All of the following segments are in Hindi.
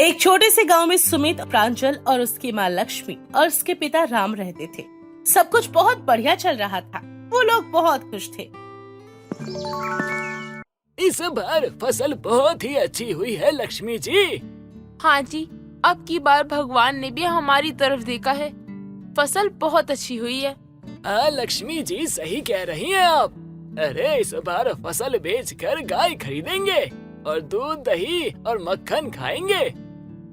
एक छोटे से गांव में सुमित, प्रांजल और उसकी माँ लक्ष्मी और उसके पिता राम रहते थे। सब कुछ बहुत बढ़िया चल रहा था। वो लोग बहुत खुश थे। इस बार फसल बहुत ही अच्छी हुई है लक्ष्मी जी। हाँ जी, अब की बार भगवान ने भी हमारी तरफ देखा है। फसल बहुत अच्छी हुई है। लक्ष्मी जी सही कह रही हैं आप। अरे इस बार फसल बेचकर गाय खरीदेंगे और दूध, दही और मक्खन खाएंगे।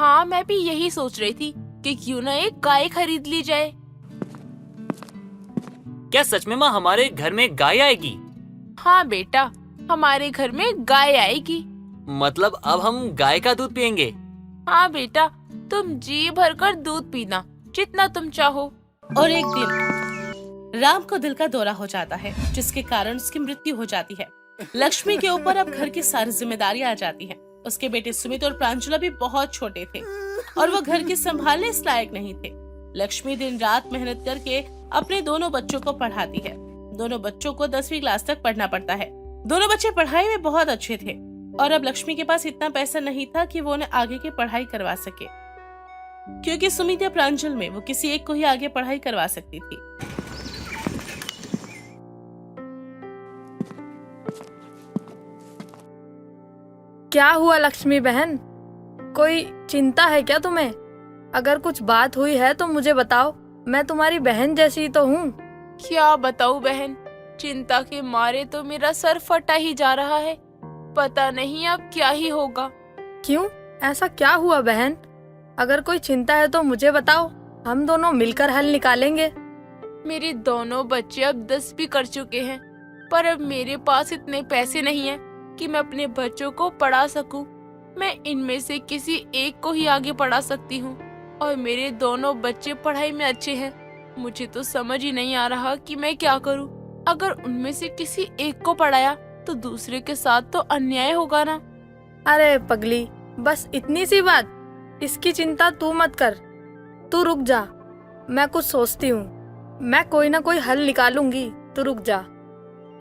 हाँ, मैं भी यही सोच रही थी कि क्यों न एक गाय खरीद ली जाए। क्या सच में माँ हमारे घर में गाय आएगी? हाँ बेटा, हमारे घर में गाय आएगी। मतलब अब हम गाय का दूध पियेंगे? हाँ बेटा, तुम जी भरकर दूध पीना जितना तुम चाहो। और एक दिन राम को दिल का दौरा हो जाता है, जिसके कारण उसकी मृत्यु हो जाती है। लक्ष्मी के ऊपर अब घर की सारी जिम्मेदारियां आ जाती हैं। उसके बेटे सुमित और प्रांजल भी बहुत छोटे थे और वो घर के संभालने इस लायक नहीं थे। लक्ष्मी दिन रात मेहनत करके अपने दोनों बच्चों को पढ़ाती है। दोनों बच्चों को 10वीं क्लास तक पढ़ना पड़ता है। दोनों बच्चे पढ़ाई में बहुत अच्छे थे और अब लक्ष्मी के पास इतना पैसा नहीं था कि वो उन्हें आगे की पढ़ाई करवा सके, क्योंकि सुमित या प्रांजल में वो किसी एक को ही आगे पढ़ाई करवा सकती थी। क्या हुआ लक्ष्मी बहन? कोई चिंता है क्या तुम्हें? अगर कुछ बात हुई है तो मुझे बताओ, मैं तुम्हारी बहन जैसी तो हूँ। क्या बताऊँ बहन, चिंता के मारे तो मेरा सर फटा ही जा रहा है। पता नहीं अब क्या ही होगा। क्यों, ऐसा क्या हुआ बहन? अगर कोई चिंता है तो मुझे बताओ, हम दोनों मिलकर हल निकालेंगे। मेरे दोनों बच्चे अब 10 भी कर चुके हैं, पर अब मेरे पास इतने पैसे नहीं हैं कि मैं अपने बच्चों को पढ़ा सकूं। मैं इनमें से किसी एक को ही आगे पढ़ा सकती हूं और मेरे दोनों बच्चे पढ़ाई में अच्छे हैं। मुझे तो समझ ही नहीं आ रहा कि मैं क्या करूं। अगर उनमें से किसी एक को पढ़ाया तो दूसरे के साथ तो अन्याय होगा ना। अरे पगली, बस इतनी सी बात, इसकी चिंता तू मत कर। तू रुक जा, मैं कुछ सोचती हूँ। मैं कोई ना कोई हल निकालूंगी, तू रुक जा।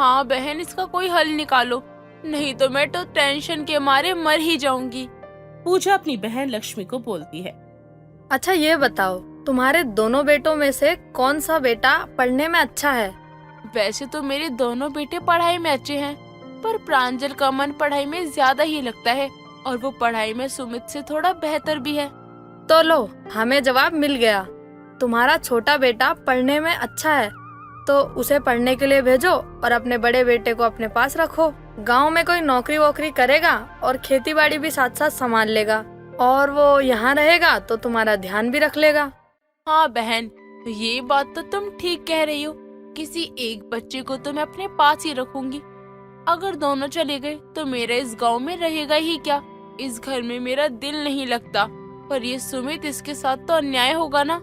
हाँ बहन, इसका कोई हल निकालो, नहीं तो मैं तो टेंशन के मारे मर ही जाऊंगी। पूजा अपनी बहन लक्ष्मी को बोलती है। अच्छा ये बताओ, तुम्हारे दोनों बेटों में से कौन सा बेटा पढ़ने में अच्छा है? वैसे तो मेरे दोनों बेटे पढ़ाई में अच्छे हैं, पर प्रांजल का मन पढ़ाई में ज्यादा ही लगता है और वो पढ़ाई में सुमित से थोड़ा बेहतर भी है। तो लो, हमें जवाब मिल गया। तुम्हारा छोटा बेटा पढ़ने में अच्छा है तो उसे पढ़ने के लिए भेजो और अपने बड़े बेटे को अपने पास रखो। गांव में कोई नौकरी वोकरी करेगा और खेती बाड़ी भी साथ साथ संभाल लेगा और वो यहाँ रहेगा तो तुम्हारा ध्यान भी रख लेगा। हाँ बहन, ये बात तो तुम ठीक कह रही हो। किसी एक बच्चे को तो मैं अपने पास ही रखूंगी। अगर दोनों चले गए तो मेरा इस गांव में रहेगा ही क्या। इस घर में मेरा दिल नहीं लगता, पर ये सुमित, इसके साथ तो अन्याय होगा ना।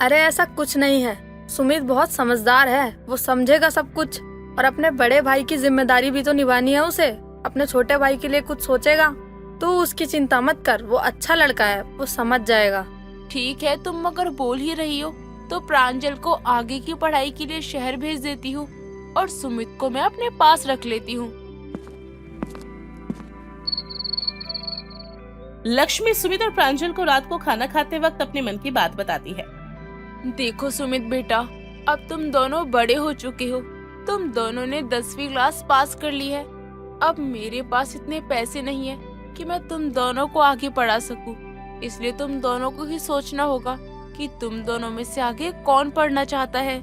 अरे ऐसा कुछ नहीं है, सुमित बहुत समझदार है, वो समझेगा सब कुछ। और अपने बड़े भाई की जिम्मेदारी भी तो निभानी है उसे। अपने छोटे भाई के लिए कुछ सोचेगा। तू उसकी चिंता मत कर, वो अच्छा लड़का है, वो समझ जाएगा। ठीक है, तुम अगर बोल ही रही हो तो प्रांजल को आगे की पढ़ाई के लिए शहर भेज देती हूँ और सुमित को मैं अपने पास रख लेती हूँ। लक्ष्मी सुमित और प्रांजल को रात को खाना खाते वक्त अपने मन की बात बताती है। देखो सुमित बेटा, अब तुम दोनों बड़े हो चुके हो। तुम दोनों ने 10वीं क्लास पास कर ली है। अब मेरे पास इतने पैसे नहीं है कि मैं तुम दोनों को आगे पढ़ा सकूं। इसलिए तुम दोनों को ही सोचना होगा कि तुम दोनों में से आगे कौन पढ़ना चाहता है।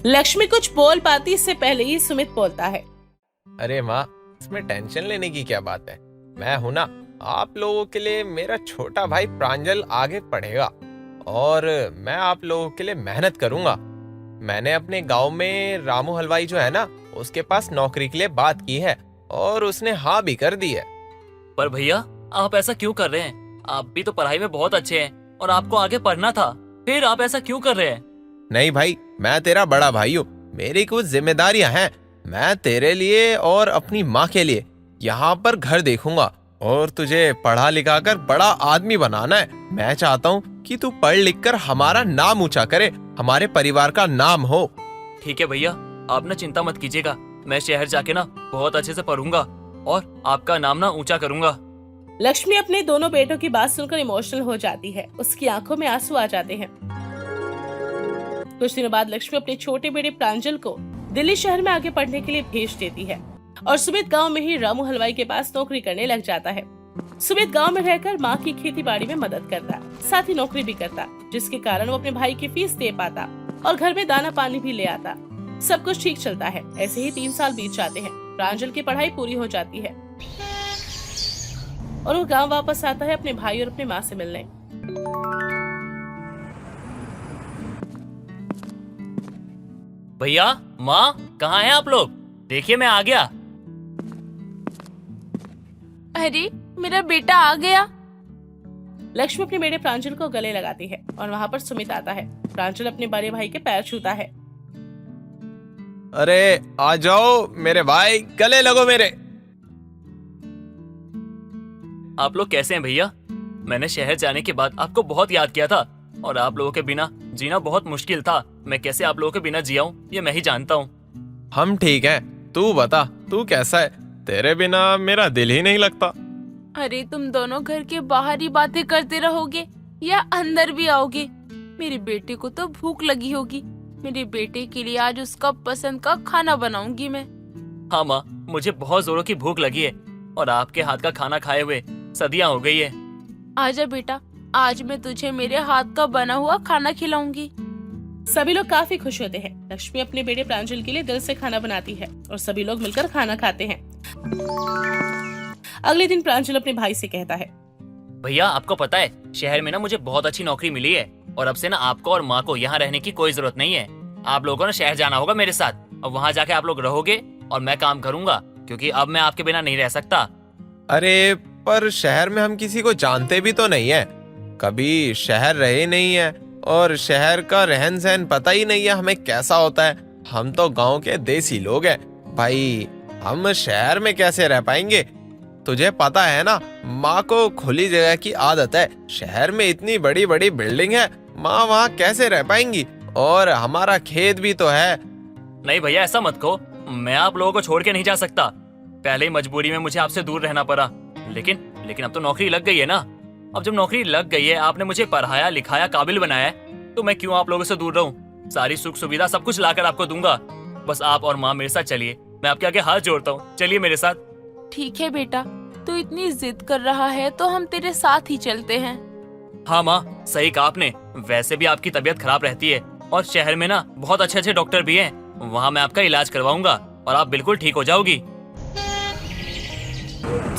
लक्ष्मी कुछ बोल पाती इससे पहले ही सुमित बोलता है। अरे माँ, इसमें टेंशन लेने की क्या बात है? मैं हूं ना। आप लोगों के लिए मेरा छोटा भाई प्रांजल आगे पढ़ेगा और मैं आप लोगों के लिए मेहनत करूंगा। मैंने अपने गांव में रामू हलवाई जो है ना, उसके पास नौकरी के लिए बात की है और उसने हाँ भी कर दी है। पर भैया, आप ऐसा क्यों कर रहे हैं? आप भी तो पढ़ाई में बहुत अच्छे हैं और आपको आगे पढ़ना था, फिर आप ऐसा क्यों कर रहे हैं? नहीं भाई, मैं तेरा बड़ा भाई हूँ, मेरी कुछ जिम्मेदारियां हैं। मैं तेरे लिए और अपनी माँ के लिए यहाँ पर घर देखूंगा और तुझे पढ़ा लिखा कर बड़ा आदमी बनाना है। मैं चाहता हूँ कि तू पढ़ लिख कर हमारा नाम ऊंचा करे, हमारे परिवार का नाम हो। ठीक है भैया, आप ना चिंता मत कीजिएगा। मैं शहर जाके ना बहुत अच्छे से पढ़ूंगा और आपका नाम ना ऊंचा करूंगा। लक्ष्मी अपने दोनों बेटों की बात सुनकर इमोशनल हो जाती है। उसकी आंखों में आंसू आ जाते हैं। कुछ दिनों बाद लक्ष्मी अपने छोटे बेटे प्रांजल को दिल्ली शहर में आगे पढ़ने के लिए भेज देती है और सुमित गांव में ही रामू हलवाई के पास नौकरी करने लग जाता है। सुमित गांव में रहकर माँ की खेती बाड़ी में मदद करता, साथ ही नौकरी भी करता, जिसके कारण वो अपने भाई की फीस दे पाता और घर में दाना पानी भी ले आता। सब कुछ ठीक चलता है। ऐसे ही 3 साल बीत जाते हैं। प्रांजल की पढ़ाई पूरी हो जाती है और वो गांव वापस आता है अपने भाई और अपनी माँ से मिलने। भैया, माँ, कहाँ हैं आप लोग? देखिए मैं आ गया। अरे मेरा बेटा आ गया। लक्ष्मी अपने बेटे प्रांजल को गले लगाती है और वहाँ पर सुमित आता है। प्रांजल अपने बड़े भाई के पैर छूता है। अरे आ जाओ मेरे भाई, गले लगो मेरे। आप लोग कैसे हैं भैया? मैंने शहर जाने के बाद आपको बहुत याद किया था और आप लोगों के बिना जीना बहुत मुश्किल था। मैं कैसे आप लोगों के बिना जिया हूँ ये मैं ही जानता हूँ। हम ठीक हैं, तू बता तू कैसा है? तेरे बिना मेरा दिल ही नहीं लगता। अरे तुम दोनों घर के बाहर ही बातें करते रहोगे या अंदर भी आओगे? मेरे बेटे को तो भूख लगी होगी। मेरे बेटे के लिए आज उसका पसंद का खाना बनाऊंगी मैं। हाँ माँ, मुझे बहुत जोरों की भूख लगी है और आपके हाथ का खाना खाए हुए सदियां हो गई है। आजा बेटा, आज मैं तुझे मेरे हाथ का बना हुआ खाना खिलाऊंगी। सभी लोग काफी खुश होते हैं। लक्ष्मी अपने बेटे प्रांजल के लिए दिल से खाना बनाती है और सभी लोग मिलकर खाना खाते हैं। अगले दिन प्रांजल अपने भाई से कहता है, भैया आपको पता है शहर में ना मुझे बहुत अच्छी नौकरी मिली है और अब से ना आपको और माँ को यहाँ रहने की कोई जरूरत नहीं है। आप लोगों ने शहर जाना होगा मेरे साथ और वहाँ जाके आप लोग रहोगे और मैं काम करूंगा क्योंकि अब मैं आपके बिना नहीं रह सकता। अरे पर शहर में हम किसी को जानते भी तो नहीं है, कभी शहर रहे नहीं है और शहर का रहन सहन पता ही नहीं है हमें कैसा होता है। हम तो गांव के देसी लोग हैं भाई, हम शहर में कैसे रह पाएंगे? तुझे पता है ना, माँ को खुली जगह की आदत है। शहर में इतनी बड़ी बड़ी बिल्डिंग है, माँ वहाँ कैसे रह पाएंगी? और हमारा खेत भी तो है। नहीं भैया ऐसा मत कहो, मैं आप लोगों को छोड़ के नहीं जा सकता। पहले ही मजबूरी में मुझे आपसे दूर रहना पड़ा, लेकिन अब तो नौकरी लग गई है ना। अब जब नौकरी लग गई है, आपने मुझे पढ़ाया लिखाया काबिल बनाया है, तो मैं क्यों आप लोगों से दूर रहूं? सारी सुख सुविधा सब कुछ लाकर आपको दूंगा। बस आप और माँ मेरे साथ चलिए, मैं आपके आगे हाथ जोड़ता हूँ, चलिए मेरे साथ। ठीक है बेटा, तू इतनी जिद कर रहा है तो हम तेरे साथ ही चलते हैं। हाँ माँ, सही कहा आपने। वैसे भी आपकी तबीयत खराब रहती है और शहर में ना बहुत अच्छे अच्छे डॉक्टर भी हैं। वहाँ मैं आपका इलाज करवाऊंगा और आप बिल्कुल ठीक हो जाओगी।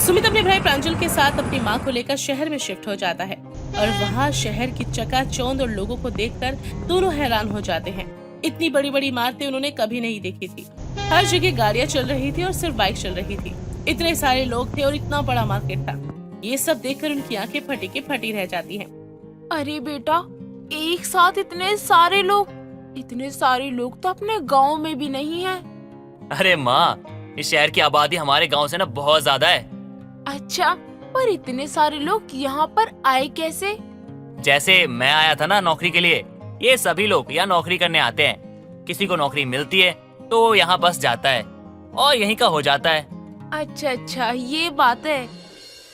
सुमित अपने भाई प्रांजल के साथ अपनी माँ को लेकर शहर में शिफ्ट हो जाता है और वहाँ शहर की चकाचौंध और लोगों को देखकर दोनों हैरान हो जाते हैं। इतनी बड़ी बड़ी इमारतें उन्होंने कभी नहीं देखी थी। हर जगह गाड़ियाँ चल रही थी और सिर्फ बाइक चल रही थी। इतने सारे लोग थे और इतना बड़ा मार्केट था। ये सब देखकर उनकी आंखें फटी की फटी रह जाती हैं। अरे बेटा, एक साथ इतने सारे लोग तो अपने गांव में भी नहीं है। अरे माँ, इस शहर की आबादी हमारे गांव से ना बहुत ज्यादा है। अच्छा, पर इतने सारे लोग यहाँ पर आए कैसे? जैसे मैं आया था ना नौकरी के लिए, ये सभी लोग यहाँ नौकरी करने आते हैं। किसी को नौकरी मिलती है तो यहाँ बस जाता है और यहीं का हो जाता है। अच्छा, ये बात है।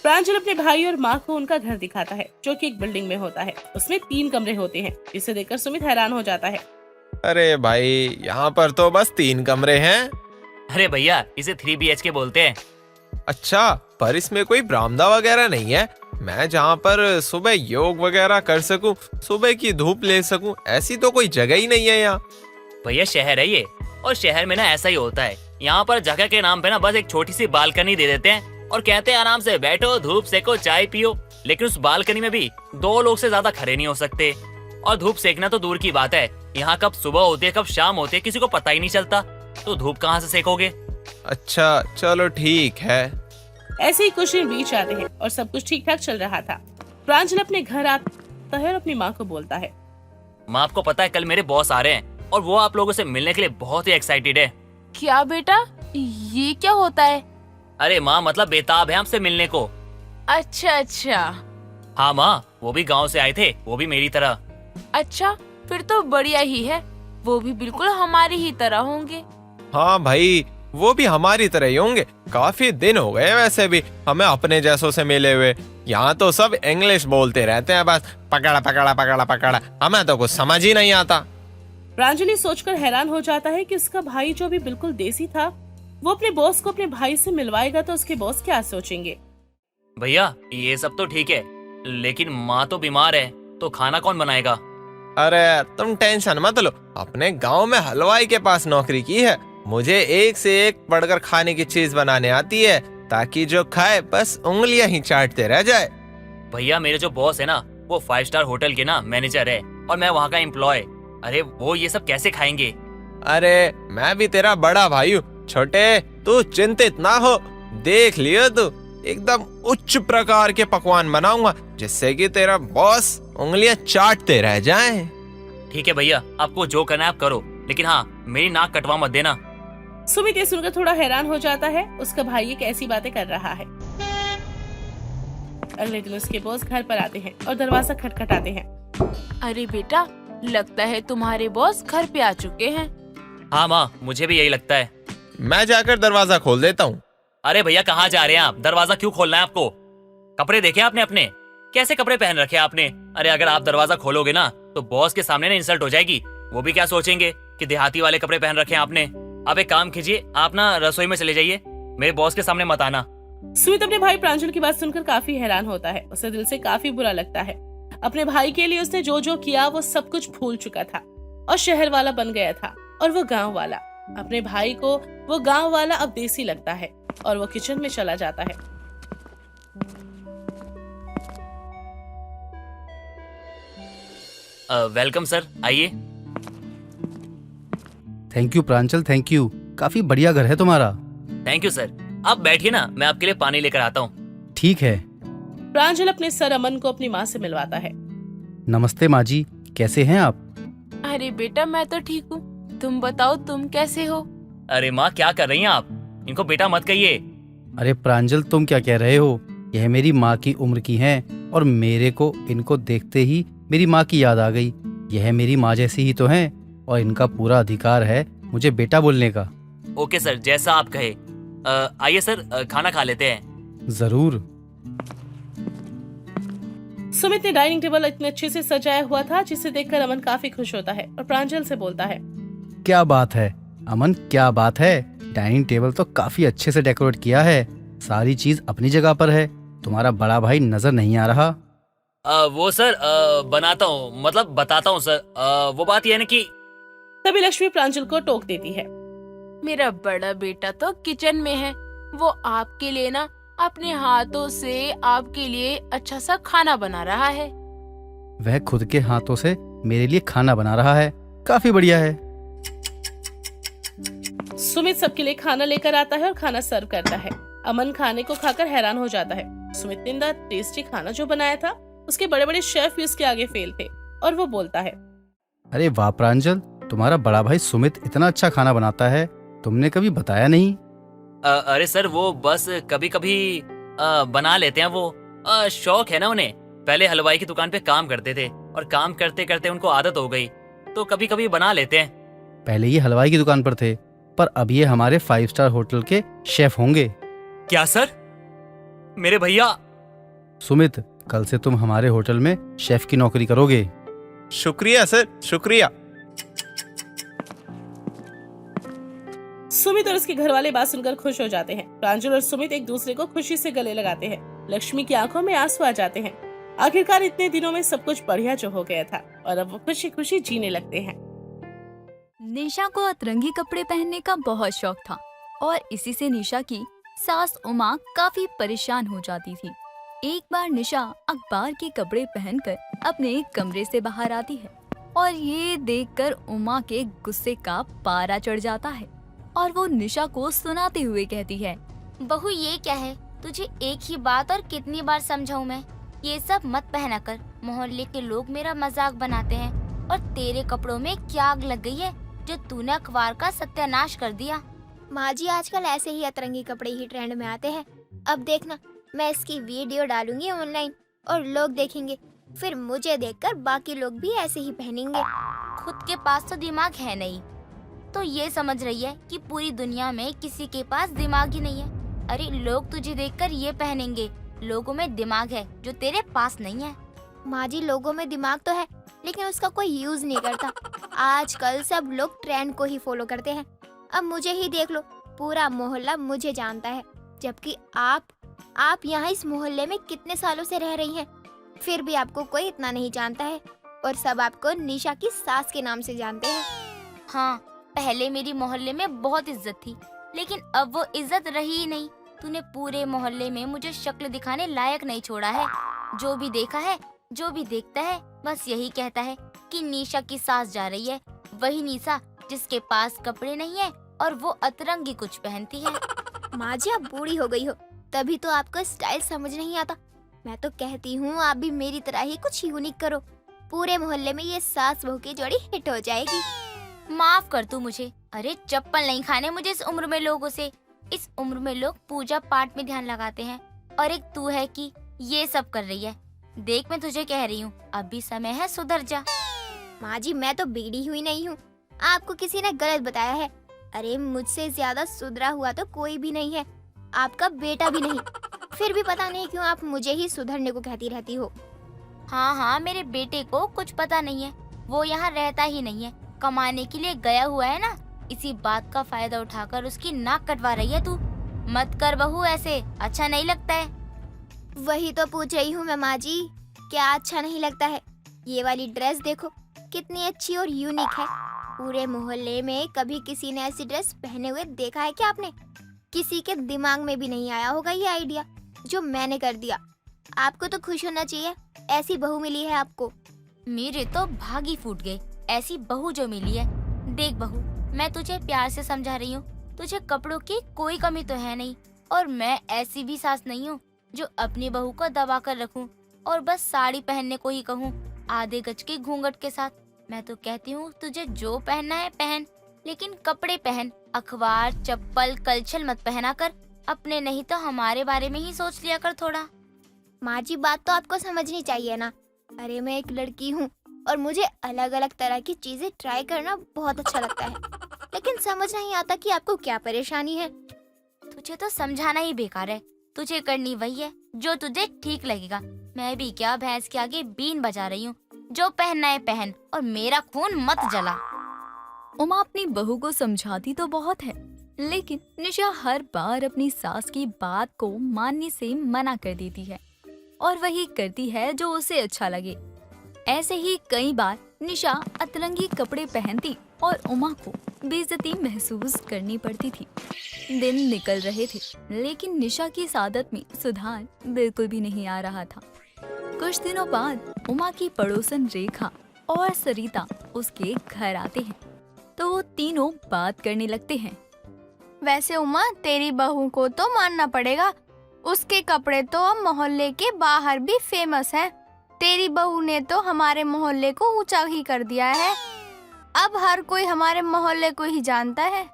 प्रांजल अपने भाई और माँ को उनका घर दिखाता है, जो कि एक बिल्डिंग में होता है। उसमें 3 कमरे होते हैं, जिसे देखकर सुमित हैरान हो जाता है। अरे भाई, यहाँ पर तो बस 3 कमरे हैं। अरे भैया, इसे 3 BHK बोलते हैं। अच्छा, पर इसमें कोई बरामदा वगैरह नहीं है? मैं जहाँ पर सुबह योग वगैरह कर सकूं, सुबह की धूप ले सकूं, ऐसी तो कोई जगह ही नहीं है यहाँ। भैया शहर है ये, और शहर में ना ऐसा ही होता है। यहाँ पर जगह के नाम पे ना बस एक छोटी सी बालकनी दे देते हैं और कहते हैं आराम से बैठो, धूप सेको, चाय पियो। लेकिन उस बालकनी में भी 2 लोग से ज्यादा खड़े नहीं हो सकते। और धूप सेकना तो दूर की बात है, यहाँ कब सुबह होती है कब शाम होती है किसी को पता ही नहीं चलता। तो धूप कहाँ से सेकोगे? अच्छा चलो ठीक है। ऐसे ही कुछ दिन बीत जाते हैं और सब कुछ ठीक ठाक चल रहा था। प्रांजल अपने घर आता है और अपनी माँ को बोलता है, माँ आपको पता है कल मेरे बॉस आ रहे हैं और वो आप लोगों से मिलने के लिए बहुत ही एक्साइटेड है। क्या बेटा, ये क्या होता है? अरे माँ, मतलब बेताब है हमसे मिलने को। अच्छा। हाँ माँ, वो भी गाँव से आए थे, वो भी मेरी तरह। अच्छा, फिर तो बढ़िया ही है। वो भी बिल्कुल हमारी ही तरह होंगे। हाँ भाई, वो भी हमारी तरह ही होंगे। काफी दिन हो गए वैसे भी हमें अपने जैसों से मिले हुए। यहाँ तो सब इंग्लिश बोलते रहते हैं, बस पकड़ा पकड़ा पकड़ा पकड़ा, हमें तो कुछ समझ ही नहीं आता। प्रांजलि सोचकर हैरान हो जाता है कि उसका भाई जो भी बिल्कुल देसी था, वो अपने बॉस को अपने भाई से मिलवाएगा तो उसके बॉस क्या सोचेंगे। भैया ये सब तो ठीक है, लेकिन माँ तो बीमार है, तो खाना कौन बनाएगा? अरे तुम टेंशन मत लो, अपने गांव में हलवाई के पास नौकरी की है। मुझे एक से एक बढ़कर खाने की चीज बनाने आती है, ताकि जो खाए बस उंगलियां ही चाटते रह जाए। भैया मेरे जो बॉस है ना, वो 5 स्टार होटल के ना मैनेजर है और मैं वहाँ का एम्प्लॉय। अरे वो ये सब कैसे खाएंगे? अरे मैं भी तेरा बड़ा भाई हूँ छोटे, तू चिंतित ना हो। देख लियो तू, एकदम उच्च प्रकार के पकवान बनाऊंगा, जिससे कि तेरा बॉस उंगलियां चाटते रह जाएं। ठीक है भैया, आपको जो करना है आप करो, लेकिन हाँ मेरी नाक कटवा मत देना। सुमित ये सुनकर थोड़ा हैरान हो जाता है, उसका भाई ये कैसी बातें कर रहा है। अगले दिन उसके बॉस घर पर आते हैं और दरवाजा खटखटाते हैं। अरे बेटा, लगता है तुम्हारे बॉस घर पे आ चुके हैं। हाँ माँ, मुझे भी यही लगता है। मैं जाकर दरवाजा खोल देता हूँ। अरे भैया कहाँ जा रहे हैं आप? दरवाजा क्यों खोलना है आपको? कपड़े देखे आपने अपने? कैसे कपड़े पहन रखे आपने? अरे अगर आप दरवाजा खोलोगे ना तो बॉस के सामने ना इंसल्ट हो जाएगी। वो भी क्या सोचेंगे कि देहाती वाले कपड़े पहन रखे हैं आपने। आप एक काम कीजिए, आप ना रसोई में चले जाइए, मेरे बॉस के सामने मत आना। सुमित अपने भाई प्रांजल की बात सुनकर काफी हैरान होता है। उसे दिल से काफी बुरा लगता है। अपने भाई के लिए उसने जो जो किया वो सब कुछ भूल चुका था और शहर वाला बन गया था, और वो गांव वाला। अपने भाई को वो गांव वाला अब देसी लगता है और वो किचन में चला जाता है। वेलकम सर, आइए। Thank you Pranjal, thank you. काफी बढ़िया घर है तुम्हारा। थैंक यू सर, आप बैठिए ना, मैं आपके लिए पानी लेकर आता हूँ। ठीक है। प्रांजल अपने सर अमन को अपनी माँ से मिलवाता है। नमस्ते माँ जी, कैसे हैं आप? अरे बेटा, मैं तो ठीक हूँ, तुम बताओ तुम कैसे हो? अरे माँ क्या कर रही हैं आप? इनको बेटा मत कहिए। अरे प्रांजल, तुम क्या कह रहे हो? यह मेरी माँ की उम्र की हैं और मेरे को इनको देखते ही मेरी माँ की याद आ गई। यह मेरी माँ जैसी ही तो हैं और इनका पूरा अधिकार है मुझे बेटा बोलने का। ओके सर, जैसा आप कहे। आइए सर, खाना खा लेते हैं। जरूर। सुमित ने डाइनिंग टेबल इतने अच्छे से सजाया हुआ था, जिसे देखकर अमन काफी खुश होता है और प्रांजल से बोलता है। क्या बात है अमन, क्या बात है। डाइनिंग टेबल तो काफी अच्छे से डेकोरेट किया है, सारी चीज अपनी जगह पर है। तुम्हारा बड़ा भाई नजर नहीं आ रहा? वो सर बनाता हूँ, मतलब बताता हूँ सर। वो बात यह है ना कि तभी लक्ष्मी प्रांजल को टोक देती है। मेरा बड़ा बेटा तो किचन में है, वो आपके लिए ना अपने हाथों से आपके लिए अच्छा सा खाना बना रहा है। वह खुद के हाथों से मेरे लिए खाना बना रहा है, काफी बढ़िया है। सुमित सबके लिए खाना लेकर आता है और खाना सर्व करता है। अमन खाने को खाकर हैरान हो जाता है। सुमित ने इतना टेस्टी खाना जो बनाया था, उसके बड़े बड़े शेफ भी उसके आगे फेल थे, और वो बोलता है। अरे वाह प्रांजल, तुम्हारा बड़ा भाई सुमित इतना अच्छा खाना बनाता है, तुमने कभी बताया नहीं। अरे सर वो बस कभी कभी बना लेते हैं, वो शौक है ना उन्हें। पहले हलवाई की दुकान पे काम करते थे और काम करते करते उनको आदत हो गई, तो कभी कभी बना लेते हैं। पहले ये हलवाई की दुकान पर थे, पर अब ये हमारे 5 स्टार होटल के शेफ होंगे। क्या सर? मेरे भैया? सुमित, कल से तुम हमारे होटल में शेफ की नौकरी करोगे। शुक्रिया सर, शुक्रिया। सुमित और उसके घर वाले बात सुनकर खुश हो जाते हैं। प्रांजल और सुमित एक दूसरे को खुशी से गले लगाते हैं। लक्ष्मी की आंखों में आंसू आ जाते हैं। आखिरकार इतने दिनों में सब कुछ बढ़िया जो हो गया था, और अब वो खुशी खुशी जीने लगते हैं। निशा को अतरंगी कपड़े पहनने का बहुत शौक था और इसी से निशा की सास उमा काफी परेशान हो जाती थी। एक बार निशा अखबार के कपड़े पहनकर अपने कमरे से बाहर आती है और ये देखकर उमा के गुस्से का पारा चढ़ जाता है और वो निशा को सुनाते हुए कहती है, बहू ये क्या है, तुझे एक ही बात और कितनी बार समझाऊं मैं, ये सब मत पहना कर। मोहल्ले के लोग मेरा मजाक बनाते हैं और तेरे कपड़ों में क्या आग लग गई है जो तूने अखबार का सत्यानाश कर दिया। माँ जी, आजकल ऐसे ही अतरंगी कपड़े ही ट्रेंड में आते हैं। अब देखना, मैं इसकी वीडियो डालूंगी ऑनलाइन और लोग देखेंगे, फिर मुझे देखकर बाकी लोग भी ऐसे ही पहनेंगे। खुद के पास तो दिमाग है नहीं तो ये समझ रही है कि पूरी दुनिया में किसी के पास दिमाग ही नहीं है। अरे लोग तुझे देखकर ये पहनेंगे, लोगों में दिमाग है जो तेरे पास नहीं है। माँ जी, लोगों में दिमाग तो है लेकिन उसका कोई यूज नहीं करता। आजकल सब लोग ट्रेंड को ही फॉलो करते हैं। अब मुझे ही देख लो, पूरा मोहल्ला मुझे जानता है, जबकि आप यहाँ इस मोहल्ले में कितने सालों से रह रही हैं, फिर भी आपको कोई इतना नहीं जानता है और सब आपको निशा की सास के नाम से जानते हैं। हाँ, पहले मेरी मोहल्ले में बहुत इज्जत थी, लेकिन अब वो इज्जत रही ही नहीं। तूने पूरे मोहल्ले में मुझे शक्ल दिखाने लायक नहीं छोड़ा है। जो भी देखा है, जो भी देखता है, बस यही कहता है कि निशा की सास जा रही है। वही निशा जिसके पास कपड़े नहीं है और वो अतरंगी कुछ पहनती है। माँ जी, आप बूढ़ी हो गई हो, तभी तो आपको स्टाइल समझ नहीं आता। मैं तो कहती हूँ आप भी मेरी तरह ही कुछ यूनिक करो, पूरे मोहल्ले में ये सास बहू की जोड़ी हिट हो जाएगी। माफ कर तू मुझे। अरे चप्पल नहीं खाने मुझे इस उम्र में लोगों से। इस उम्र में लोग पूजा पाठ में ध्यान लगाते हैं और एक तू है कि ये सब कर रही है। देख, मैं तुझे कह रही हूँ, अभी समय है, सुधर जा। माँ जी, मैं तो बिगड़ी हुई नहीं हूँ, आपको किसी ने गलत बताया है। अरे मुझसे ज्यादा सुधरा हुआ तो कोई भी नहीं है, आपका बेटा भी नहीं। फिर भी पता नहीं क्यों आप मुझे ही सुधरने को कहती रहती हो। हाँ, मेरे बेटे को कुछ पता नहीं है, वो यहाँ रहता ही नहीं है, कमाने के लिए गया हुआ है ना। इसी बात का फायदा उठाकर उसकी नाक कटवा रही है तू। मत कर बहू ऐसे, अच्छा नहीं लगता है। वही तो पूछ रही हूँ मैं माँ जी, क्या अच्छा नहीं लगता है? ये वाली ड्रेस देखो कितनी अच्छी और यूनिक है। पूरे मोहल्ले में कभी किसी ने ऐसी ड्रेस पहने हुए देखा है क्या आपने? किसी के दिमाग में भी नहीं आया होगा ये आइडिया जो मैंने कर दिया। आपको तो खुश होना चाहिए, ऐसी बहू मिली है आपको। मेरे तो भाग ही फूट गए, ऐसी बहू जो मिली है। देख बहू, मैं तुझे प्यार से समझा रही हूँ, तुझे कपड़ों की कोई कमी तो है नहीं, और मैं ऐसी भी सास नहीं हूँ जो अपनी बहू को दबा कर रखूं और बस साड़ी पहनने को ही कहूँ आधे गज के घूंघट के साथ। मैं तो कहती हूँ तुझे जो पहनना है पहन, लेकिन कपड़े पहन। अखबार, चप्पल, कलछल मत पहना कर। अपने नहीं तो हमारे बारे में ही सोच लिया कर थोड़ा। माँ जी, बात तो आपको समझनी चाहिए ना। अरे मैं एक लड़की हूँ और मुझे अलग अलग तरह की चीजें ट्राई करना बहुत अच्छा लगता है, लेकिन समझ नहीं आता कि आपको क्या परेशानी है। तुझे तो समझाना ही बेकार है, तुझे करनी वही है जो तुझे ठीक लगेगा। मैं भी क्या भैंस के आगे बीन बजा रही हूँ। जो पहनना है पहन और मेरा खून मत जला। उमा अपनी बहू को समझाती तो बहुत है, लेकिन निशा हर बार अपनी सास की बात को मानने से मना कर देती है और वही करती है जो उसे अच्छा लगे। ऐसे ही कई बार निशा अतरंगी कपड़े पहनती और उमा को बेइज्जती महसूस करनी पड़ती थी। दिन निकल रहे थे, लेकिन निशा की इस आदत में सुधार बिल्कुल भी नहीं आ रहा था। कुछ दिनों बाद उमा की पड़ोसन रेखा और सरिता उसके घर आते हैं, तो वो तीनों बात करने लगते हैं। वैसे उमा, तेरी बहू को तो मानना पड़ेगा, उसके कपड़े तो अब मोहल्ले के बाहर भी फेमस हैं। तेरी बहू ने तो हमारे मोहल्ले को ऊंचा ही कर दिया है, अब हर कोई हमारे मोहल्ले को ही जानता है।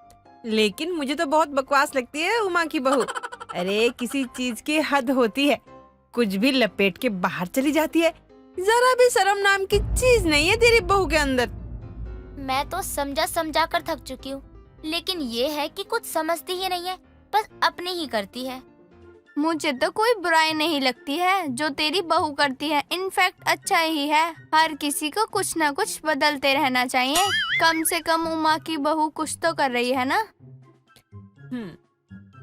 लेकिन मुझे तो बहुत बकवास लगती है उमा की बहू। अरे किसी चीज की हद होती है, कुछ भी लपेट के बाहर चली जाती है। जरा भी शर्म नाम की चीज नहीं है तेरी बहू के अंदर। मैं तो समझा कर थक चुकी हूँ, लेकिन ये है कि कुछ समझती ही नहीं है, बस अपनी ही करती है। मुझे तो कोई बुराई नहीं लगती है जो तेरी बहू करती है, इनफैक्ट अच्छा ही है। हर किसी को कुछ ना कुछ बदलते रहना चाहिए। कम से कम उमा की बहू कुछ तो कर रही है ना।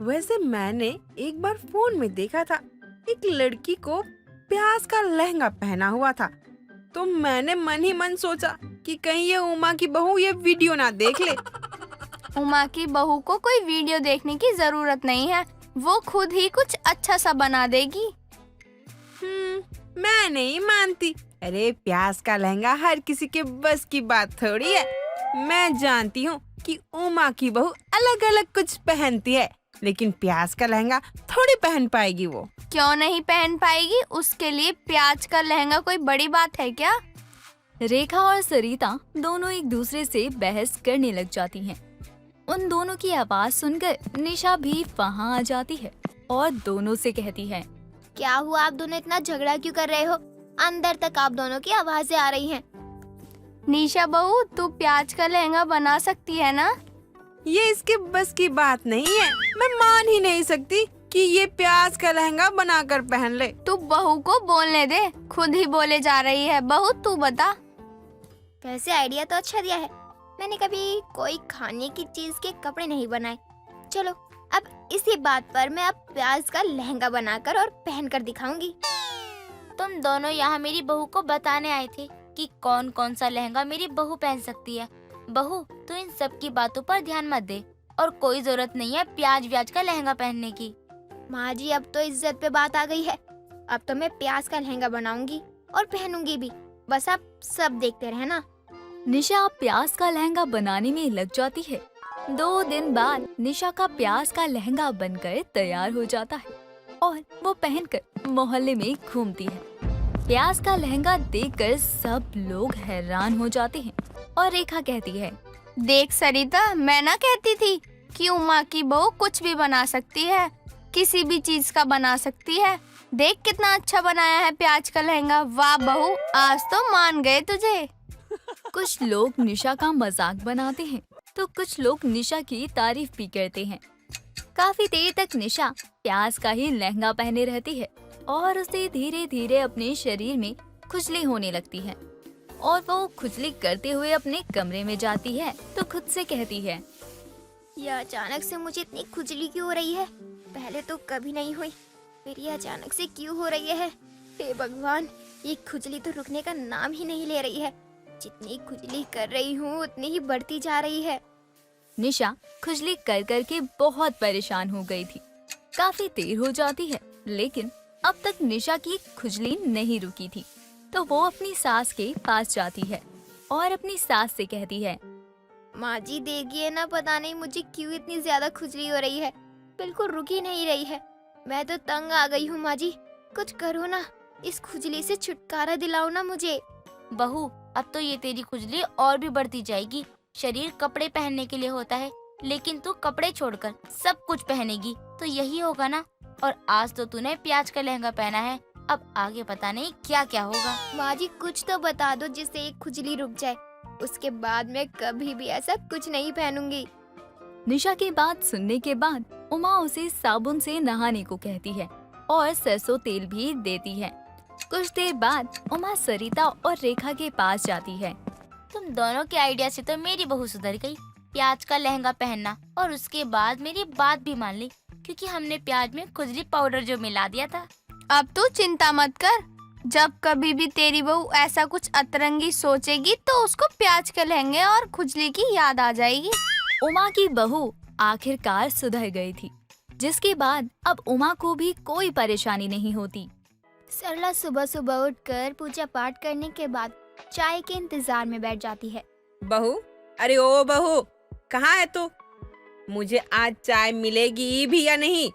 वैसे मैंने एक बार फोन में देखा था, एक लड़की को प्याज का लहंगा पहना हुआ था, तो मैंने मन ही मन सोचा कि कहीं ये उमा की बहू ये वीडियो ना देख ले। उमा की बहू को कोई वीडियो देखने की जरूरत नहीं है, वो खुद ही कुछ अच्छा सा बना देगी। मैं नहीं मानती। अरे प्याज का लहंगा हर किसी के बस की बात थोड़ी है। मैं जानती हूँ कि उमा की बहू अलग अलग कुछ पहनती है, लेकिन प्याज का लहंगा थोड़ी पहन पाएगी वो। क्यों नहीं पहन पाएगी? उसके लिए प्याज का लहंगा कोई बड़ी बात है क्या? रेखा और सरिता दोनों एक दूसरे से बहस करने लग जाती हैं। उन दोनों की आवाज सुनकर निशा भी वहाँ आ जाती है और दोनों से कहती है, क्या हुआ, आप दोनों इतना झगड़ा क्यों कर रहे हो? अंदर तक आप दोनों की आवाजें आ रही हैं। निशा बहू, तू प्याज का लहंगा बना सकती है ना? ये इसके बस की बात नहीं है। मैं मान ही नहीं सकती कि ये प्याज का लहंगा बनाकर पहन ले। तू बहू को बोलने दे, खुद ही बोले जा रही है। बहू तू बता। वैसे आइडिया तो अच्छा दिया है। मैंने कभी कोई खाने की चीज के कपड़े नहीं बनाए। चलो अब इसी बात पर मैं अब प्याज का लहंगा बनाकर और पहनकर दिखाऊंगी। तुम दोनों यहाँ मेरी बहू को बताने आए थे कि कौन कौन सा लहंगा मेरी बहू पहन सकती है। बहू तू इन सब की बातों पर ध्यान मत दे और कोई जरूरत नहीं है प्याज व्याज का लहंगा पहनने की। माँ जी अब तो इज्जत पे बात आ गई है। अब तो मैं प्याज का लहंगा बनाऊंगी और पहनूंगी भी। बस आप सब देखते रहना। निशा प्याज का लहंगा बनाने में लग जाती है। 2 दिन बाद निशा का प्याज का लहंगा बनकर तैयार हो जाता है और वो पहनकर मोहल्ले में घूमती है। प्याज का लहंगा देखकर सब लोग हैरान हो जाते हैं और रेखा कहती है, देख सरिता, मैं ना कहती थी कि उमा की बहू कुछ भी बना सकती है, किसी भी चीज का बना सकती है। देख कितना अच्छा बनाया है प्याज का लहंगा। वाह बहू, आज तो मान गए तुझे। कुछ लोग निशा का मजाक बनाते हैं तो कुछ लोग निशा की तारीफ भी करते हैं। काफी देर तक निशा प्याज का ही लहंगा पहने रहती है और उसे धीरे धीरे अपने शरीर में खुजली होने लगती है और वो खुजली करते हुए अपने कमरे में जाती है तो खुद से कहती है, ये अचानक से मुझे इतनी खुजली क्यों हो रही है? पहले तो कभी नहीं हुई, फिर ये अचानक से क्यों हो रही है? हे भगवान, ये खुजली तो रुकने का नाम ही नहीं ले रही है। जितनी खुजली कर रही हूँ उतनी ही बढ़ती जा रही है। निशा खुजली कर कर के बहुत परेशान हो गई थी। काफी देर हो जाती है लेकिन अब तक निशा की खुजली नहीं रुकी थी तो वो अपनी सास के पास जाती है और अपनी सास से कहती है, माँ जी देखिए ना, पता नहीं मुझे क्यों इतनी ज्यादा खुजली हो रही है। बिल्कुल रुक ही नहीं रही है। मैं तो तंग आ गई हूँ। माँ जी कुछ करो ना, इस खुजली से छुटकारा दिलाओ ना मुझे। बहू अब तो ये तेरी खुजली और भी बढ़ती जाएगी। शरीर कपड़े पहनने के लिए होता है, लेकिन तू कपड़े छोड़कर सब कुछ पहनेगी तो यही होगा ना। और आज तो तूने प्याज का लहंगा पहना है, अब आगे पता नहीं क्या क्या होगा। माँ जी कुछ तो बता दो जिससे एक खुजली रुक जाए। उसके बाद मैं कभी भी ऐसा कुछ नहीं पहनूंगी। निशा की बात सुनने के बाद उमा उसे साबुन से नहाने को कहती है और सरसों तेल भी देती है। कुछ देर बाद उमा सरिता और रेखा के पास जाती है। तुम दोनों के आइडिया से तो मेरी बहू सुधर गई। प्याज का लहंगा पहनना और उसके बाद मेरी बात भी मान ली, क्योंकि हमने प्याज में खुजली पाउडर जो मिला दिया था। अब तू चिंता मत कर। जब कभी भी तेरी बहू ऐसा कुछ अतरंगी सोचेगी तो उसको प्याज के लहंगे और खुजली की याद आ जाएगी। उमा की बहू आखिरकार सुधर गई थी, जिसके बाद अब उमा को भी कोई परेशानी नहीं होती। सरला सुबह सुबह उठकर पूजा पाठ करने के बाद चाय के इंतजार में बैठ जाती है। बहू, अरे ओ बहू, कहाँ है तू? मुझे आज चाय मिलेगी भी या नहीं?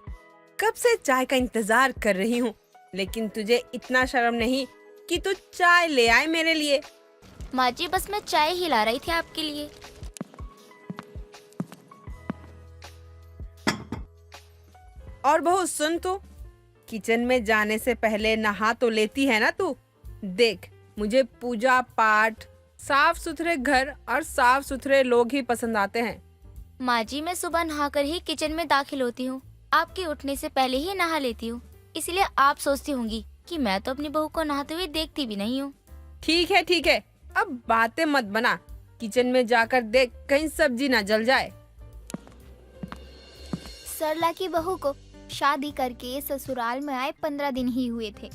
कब से चाय का इंतजार कर रही हूँ, लेकिन तुझे इतना शर्म नहीं कि तू चाय ले आए मेरे लिए। माँ जी बस मैं चाय ही ला रही थी आपके लिए। और बहू सुन, तू किचन में जाने से पहले नहा तो लेती है ना तू? देख, मुझे पूजा पाठ, साफ सुथरे घर और साफ सुथरे लोग ही पसंद आते हैं। माँ जी मैं सुबह नहाकर ही किचन में दाखिल होती हूँ। आपके उठने से पहले ही नहा लेती हूँ, इसलिए आप सोचती होंगी कि मैं तो अपनी बहू को नहाते हुए देखती भी नहीं हूँ। ठीक है ठीक है, अब बातें मत बना। किचन में जाकर देख कहीं सब्जी ना जल जाए। सरला की बहू को शादी करके ससुराल में आए 15 दिन ही हुए थे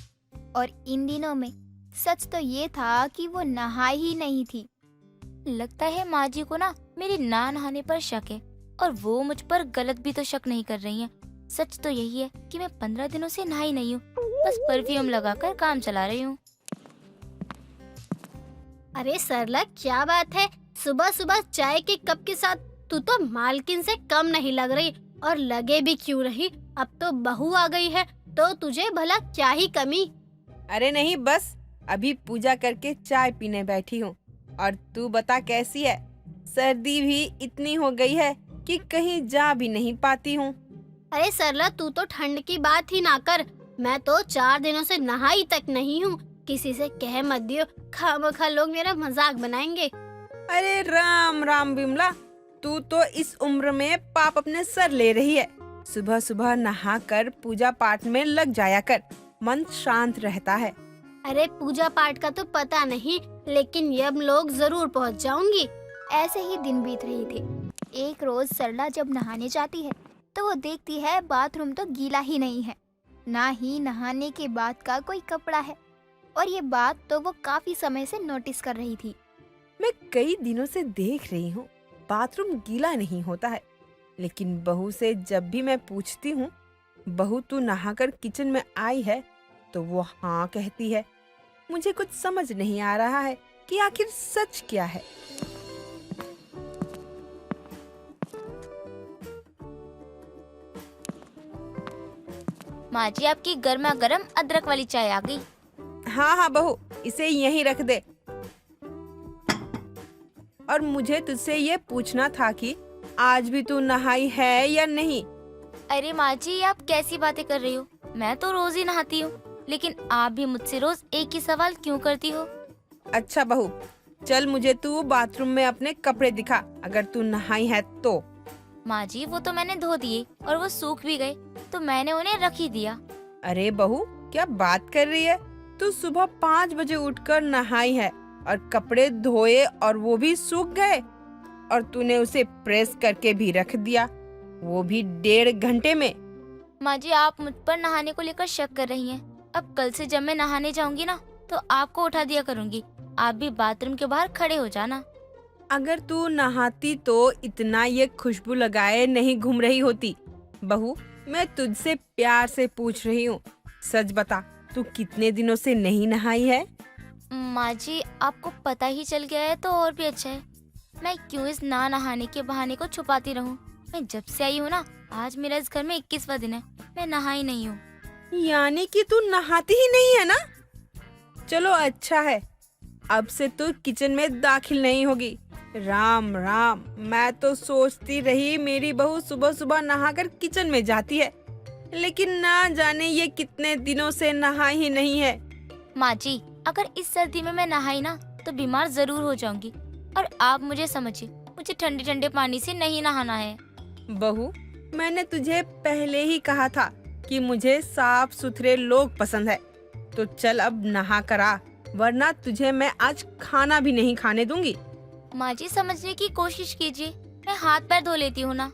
और इन दिनों में सच तो ये था कि वो नहाई ही नहीं थी। लगता है माँ जी को ना मेरे ना नहाने पर शक है और वो मुझ पर गलत भी तो शक नहीं कर रही हैं। सच तो यही है कि मैं 15 दिनों से नहाई नहीं हूँ, बस परफ्यूम लगाकर काम चला रही हूँ। अरे सरला क्या बात है, सुबह सुबह चाय के कप के साथ तू तो मालकिन से कम नहीं लग रही, और लगे भी क्यों रही। अब तो बहू आ गई है तो तुझे भला क्या ही कमी। अरे नहीं, बस अभी पूजा करके चाय पीने बैठी हूँ। और तू बता कैसी है? सर्दी भी इतनी हो गई है कि कहीं जा भी नहीं पाती हूँ। अरे सरला तू तो ठंड की बात ही ना कर, मैं तो 4 दिनों से नहाई तक नहीं हूँ। किसी से कह मत दियो, खामखा लोग मेरा मजाक बनाएंगे। अरे राम राम बिमला, तू तो इस उम्र में पाप अपने सर ले रही है। सुबह सुबह नहा कर पूजा पाठ में लग जाया कर, मन शांत रहता है। अरे पूजा पाठ का तो पता नहीं, लेकिन यम लोग जरूर पहुंच जाऊंगी। ऐसे ही दिन बीत रही थे। एक रोज सरला जब नहाने जाती है तो वो देखती है बाथरूम तो गीला ही नहीं है, ना ही नहाने के बाद का कोई कपड़ा है। और ये बात तो वो काफी समय से नोटिस कर रही थी। मैं कई दिनों से देख रही हूँ बाथरूम गीला नहीं होता है, लेकिन बहू से जब भी मैं पूछती हूँ, बहू तू नहाकर किचन में आई है, तो वो हाँ कहती है। मुझे कुछ समझ नहीं आ रहा है कि आखिर सच क्या है। माँ जी, आपकी गर्मा गर्म अदरक वाली चाय आ गई। हाँ हाँ बहू, इसे यहीं रख दे। और मुझे तुझसे ये पूछना था कि आज भी तू नहाई है या नहीं? अरे माँ जी, आप कैसी बातें कर रही हो? मैं तो रोज ही नहाती हूँ, लेकिन आप भी मुझसे रोज एक ही सवाल क्यों करती हो? अच्छा बहू, चल मुझे तू बाथरूम में अपने कपड़े दिखा, अगर तू नहाई है तो। माँ जी, वो तो मैंने धो दिए और वो सूख भी गए, तो मैंने उन्हें रख ही दिया। अरे बहू, क्या बात कर रही है? तू सुबह 5 बजे उठकर नहाई है और कपड़े धोए और वो भी सूख गए, और तूने उसे प्रेस करके भी रख दिया, वो भी 1.5 घंटे में। माँ जी, आप मुझ पर नहाने को लेकर शक कर रही हैं। अब कल से जब मैं नहाने जाऊंगी ना, तो आपको उठा दिया करूंगी। आप भी बाथरूम के बाहर खड़े हो जाना। अगर तू नहाती तो इतना ये खुशबू लगाए नहीं घूम रही होती। बहू, मैं तुझसे प्यार से पूछ रही हूँ, सच बता, तू कितने दिनों से नहीं नहाई है? माँ जी, आपको पता ही चल गया है तो और भी अच्छा है। मैं क्यों इस ना नहाने के बहाने को छुपाती रहूं? मैं जब से आई हूँ ना, आज मेरा इस घर में 21वां दिन है, मैं नहाई नहीं हूँ। यानी कि तू नहाती ही नहीं है ना? चलो अच्छा है, अब से तू किचन में दाखिल नहीं होगी। राम राम, मैं तो सोचती रही मेरी बहू सुबह सुबह नहाकर किचन में जाती है, लेकिन ना जाने ये कितने दिनों से नहाई ही नहीं है। माँ जी, अगर इस सर्दी में मैं नहाई ना, तो बीमार जरूर हो जाऊंगी। और आप मुझे समझिए, मुझे ठंडे ठंडे पानी से नहीं नहाना है। बहू, मैंने तुझे पहले ही कहा था कि मुझे साफ सुथरे लोग पसंद है, तो चल अब नहा कर आ, वरना तुझे मैं आज खाना भी नहीं खाने दूंगी। माँ जी, समझने की कोशिश कीजिए, मैं हाथ पैर धो लेती हूँ ना।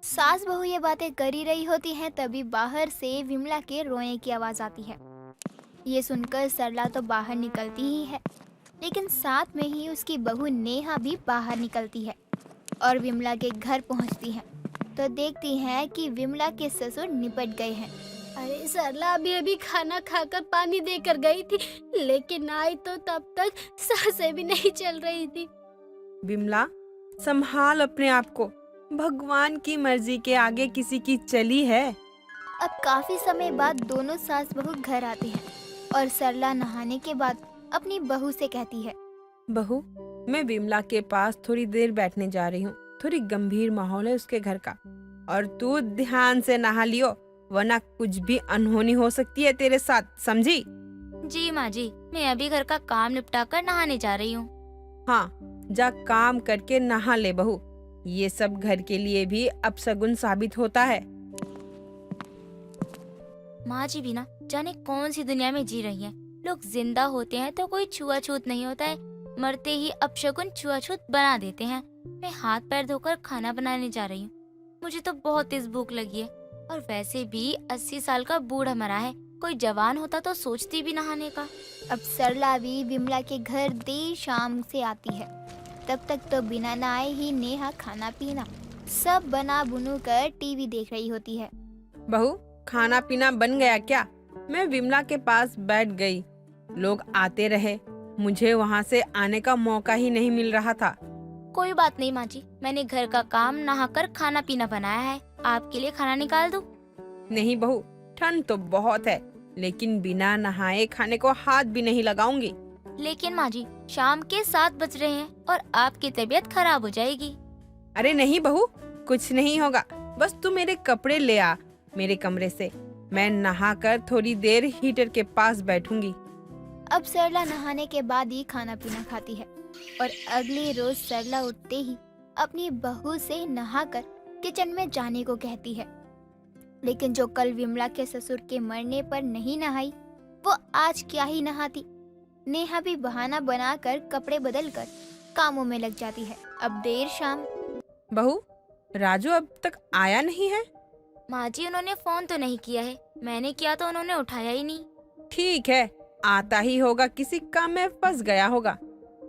सास बहू ये बातें कर ही रही होती हैं, तभी बाहर से विमला के रोने की आवाज आती है। ये सुनकर सरला तो बाहर निकलती ही है, लेकिन साथ में ही उसकी बहू नेहा भी बाहर निकलती है और विमला के घर पहुंचती है, तो देखती है कि विमला के ससुर निपट गए हैं। अरे सरला अभी खाना खाकर पानी देकर गई थी, लेकिन आई तो तब तक सांसें भी नहीं चल रही थी। विमला, संभाल अपने आप को, भगवान की मर्जी के आगे किसी की चली है। अब काफी समय बाद दोनों सास बहू घर आते हैं और सरला नहाने के बाद अपनी बहू से कहती है, बहू, मैं विमला के पास थोड़ी देर बैठने जा रही हूँ, थोड़ी गंभीर माहौल है उसके घर का, और तू ध्यान से नहा लियो, वरना कुछ भी अनहोनी हो सकती है तेरे साथ, समझी? जी माँ जी, मैं अभी घर का काम निपटा कर नहाने जा रही हूँ। हाँ, जा काम करके नहा ले बहू, ये सब घर के लिए भी अपशगुन साबित होता है। माँ जी भी ना जाने कौन सी दुनिया में जी रही हैं। लोग जिंदा होते हैं तो कोई छुआछूत नहीं होता है, मरते ही अपशगुन छुआछूत बना देते हैं। मैं हाथ पैर धोकर खाना बनाने जा रही हूँ, मुझे तो बहुत तेज भूख लगी है, और वैसे भी 80 साल का बूढ़ा मरा है, कोई जवान होता तो सोचती भी नहाने का। अब सरला भी विमला के घर देर शाम से आती है। तब तक तो बिना नहाए ही नेहा खाना पीना सब बना बुनू कर टीवी देख रही होती है। बहू, खाना पीना बन गया क्या? मैं विमला के पास बैठ गई, लोग आते रहे, मुझे वहाँ से आने का मौका ही नहीं मिल रहा था। कोई बात नहीं माँ जी, मैंने घर का काम नहाकर खाना पीना बनाया है, आपके लिए खाना निकाल दूं? नहीं बहू, ठंड तो बहुत है, लेकिन बिना नहाए खाने को हाथ भी नहीं लगाऊंगी। लेकिन माँ जी, शाम के 7 बज रहे हैं और आपकी तबीयत खराब हो जाएगी। अरे नहीं बहू, कुछ नहीं होगा, बस तू मेरे कपड़े ले आ मेरे कमरे से, मैं नहाकर थोड़ी देर हीटर के पास बैठूंगी। अब सरला नहाने के बाद ही खाना पीना खाती है और अगले रोज सरला उठते ही अपनी बहू से नहाकर किचन में जाने को कहती है। लेकिन जो कल विमला के ससुर के मरने पर नहीं नहाई, वो आज क्या ही नहाती। नेहा भी बहाना बनाकर कपड़े बदलकर कामों में लग जाती है। अब देर शाम। बहू, राजू अब तक आया नहीं है? माँ जी, उन्होंने फोन तो नहीं किया है। मैंने किया तो उन्होंने उठाया ही नहीं। ठीक है, आता ही होगा, किसी काम में फंस गया होगा।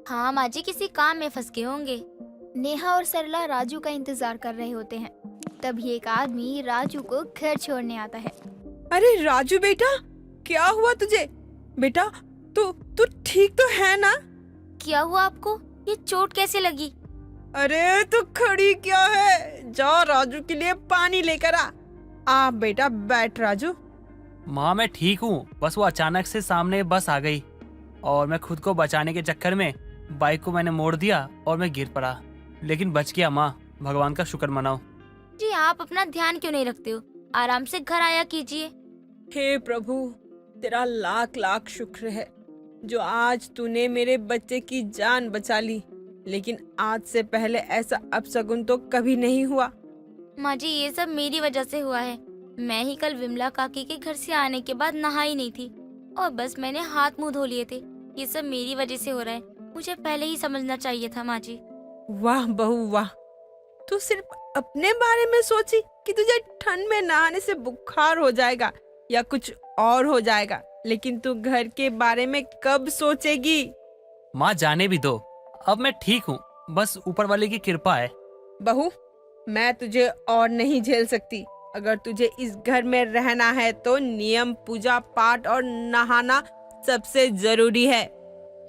हाँ माँ जी, किसी काम में फंस गए होंगे। नेहा और सरला राजू का इंतजार कर रहे होते हैं। तभी एक आदमी राजू को घर छोड़ने आता है। अरे राजू बेटा, क्या हुआ तुझे? बेटा तू ठीक तो है ना? क्या हुआ आपको? ये चोट कैसे लगी? अरे तू खड़ी क्या है? जा राजू के लिए पानी लेकर आ बेटा, बैठ राजू। माँ मैं ठीक हूँ, बस वो अचानक से सामने बस आ गई और मैं खुद को बचाने के चक्कर में बाइक को मैंने मोड़ दिया और मैं गिर पड़ा, लेकिन बच गया। माँ, भगवान का शुक्र मनाओ। जी, आप अपना ध्यान क्यों नहीं रखते हो? आराम से घर आया कीजिए। हे प्रभु, तेरा लाख लाख शुक्र है जो आज तूने मेरे बच्चे की जान बचा ली। लेकिन आज से पहले ऐसा अपशगुन तो कभी नहीं हुआ। माँ जी, ये सब मेरी वजह से हुआ है। मैं ही कल विमला काकी के घर से आने के बाद नहाई नहीं थी और बस मैंने हाथ मुंह धो लिए थे। ये सब मेरी वजह से हो रहा है। मुझे पहले ही समझना चाहिए था माँ जी। वाह बहू वाह, तू सिर्फ अपने बारे में सोची कि तुझे ठंड में नहाने से बुखार हो जाएगा या कुछ और हो जाएगा, लेकिन तू घर के बारे में कब सोचेगी? माँ जाने भी दो, अब मैं ठीक हूँ, बस ऊपर वाले की कृपा है। बहू, मैं तुझे और नहीं झेल सकती। अगर तुझे इस घर में रहना है तो नियम, पूजा पाठ और नहाना सबसे जरूरी है।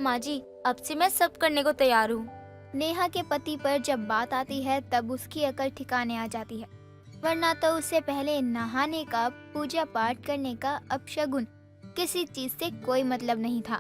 माँ जी, अब से मैं सब करने को तैयार हूँ। नेहा के पति पर जब बात आती है तब उसकी अकल ठिकाने आ जाती है, वरना तो उससे पहले नहाने का, पूजा पाठ करने का अपशगुन किसी चीज से कोई मतलब नहीं था।